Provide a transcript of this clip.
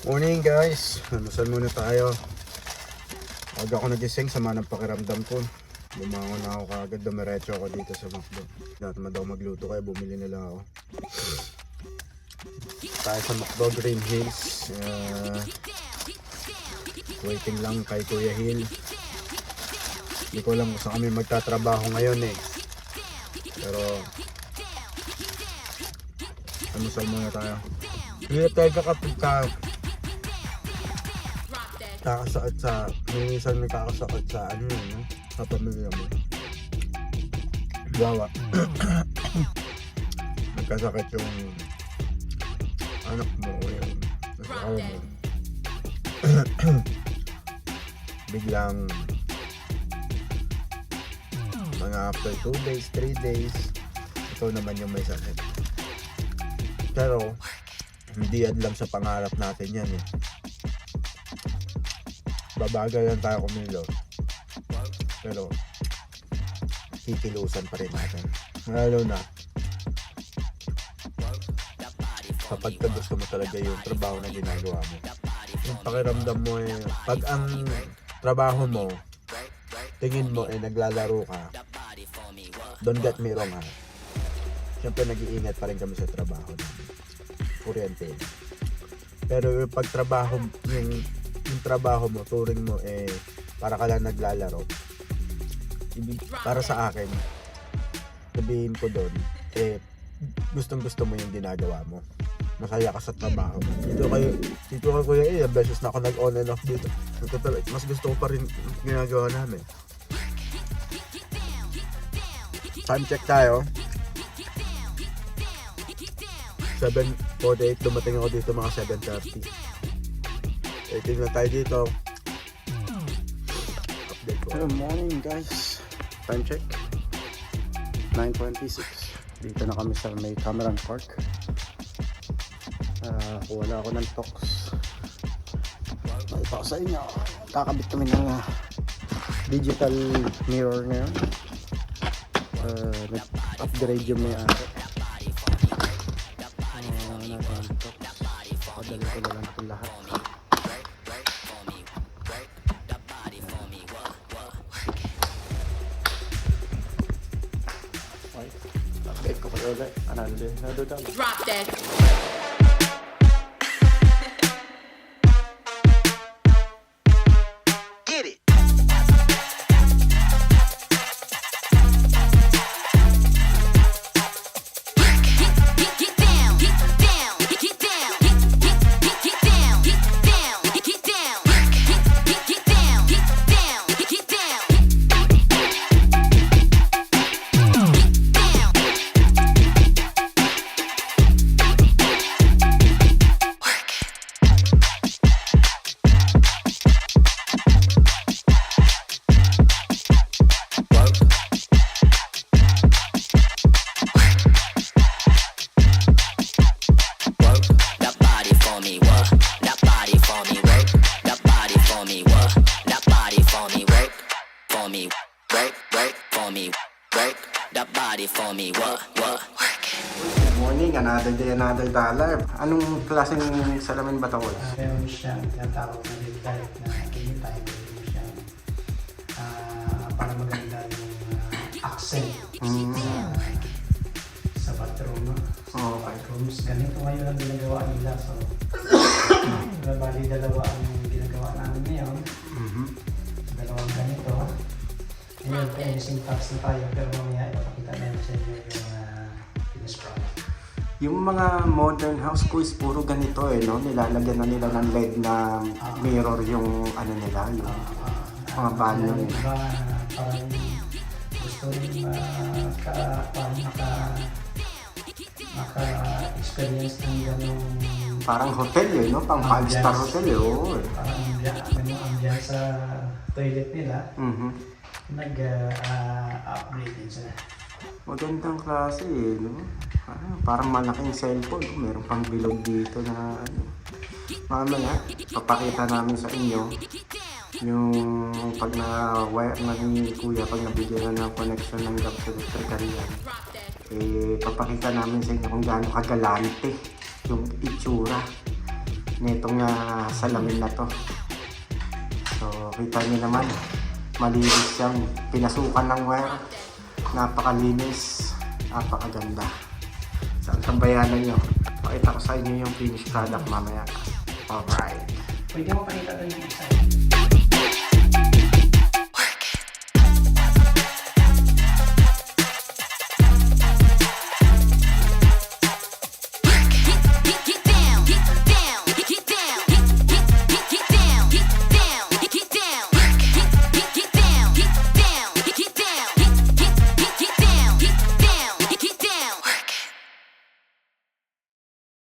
Morning guys, almusal muna tayo. Aga ako nagising, sama ng pakiramdam ko. Bumangon na ako kaagad, dumiretso ako dito sa McDo. Dapat daw magluto kaya bumili na lang ako. Tayo sa McDo Green Hills. Waiting lang kay Kuya Hill. Hindi ko alam kung saan kami magtatrabaho ngayon eh. Pero almusal muna tayo. Hindi tayo kakasakit sa, minsan may kakasakit sa ano yun, no? Sa pamilya mo. Bawa. Nagkasakit yung anak mo o yung asawa mo. Biglang mga after 2 days, 3 days, ikaw naman yung may sakit. Pero hindi lang sa pangarap natin yan eh. Babagal lang tayo kumilos, pero kikilusan pa rin natin. Lalo na kapag gusto mo talaga yung trabaho na ginagawa mo. Yung pakiramdam mo eh, pag ang trabaho mo tingin mo eh naglalaro ka, don't get me wrong ha, syempre nag-iingat pa rin kami sa trabaho namin, kuryente. Pero yung pagtrabaho, yung trabaho mo, turing mo eh para ka lang naglalaro, para sa akin sabihin ko doon eh gustong gusto mo yung ginagawa mo, masaya ka sa trabaho mo. Dito kay Kuya eh, beses na ako nag-on and off dito. Mas gusto ko pa rin ginagawa namin. Time check tayo, 7:48, dumating ako dito mga 7:30. Tingnan tayo dito. Update ko. Good morning guys. Time check 9:26. Dito na kami sa may Cameron Park. Wala ako ng tox. Makita ko sa inyo, kakabit kami ng digital mirror ngayon. Nag-upgrade yung may-ari. Natin tox. Padali ko na lang ito lahat. Update ko kayo ulit. Another dollar. Drop that. Get it. Get down, get down, get down, get down, get down, get down, get down, get down. That body for me, what? That body for me, work. That body for me, what? That body for me, work. For me, work, work. For me, work. That body for me, what? Good morning, another day, another dollar. Anong klaseng salamin ba ito? Meron siyang tinatawag na red light na anytime meron siyang para maganda yung accent sa bathroom. Oh, okay. Bathrooms, ganito ngayon ang ginagawa nila. So, bali dalawa ang ginagawa namin ngayon. Dalawang ganito. Ngayon, finishing touch na tayo, pero mamaya ipapakita namin sa inyo yung finished product. Yung mga modern house ko is puro ganito eh, no? Nilalagyan na nila ng LED na mirror yung ano nila, yung mga banyo Yung nila. iba, parang gusto rin maka-experience ng ganong Parang hotel eh, no? Pang 5-star hotel eh, oo. parang ganong ambiance sa toilet nila. Nag-upgrade din sila. Magandang klase eh, no? Parang malaking cellphone, no? Meron pang bilog dito na ano. Mamaya, papakita namin sa inyo yung pag na-wire na ni Kuya, pag nabigyan na ng connection ng gas electrical yan. Papakita namin sa inyo kung gaano kagalante yung itsura nitong salamin na to. So kita niyo naman, malinis yan, pinasukan ng wire, napakalinis, napakaganda. Saan tambayanan nyo? Pakita ko sa inyo yung finished product mamaya. Alright. Pwede mo pakita doon yung isa.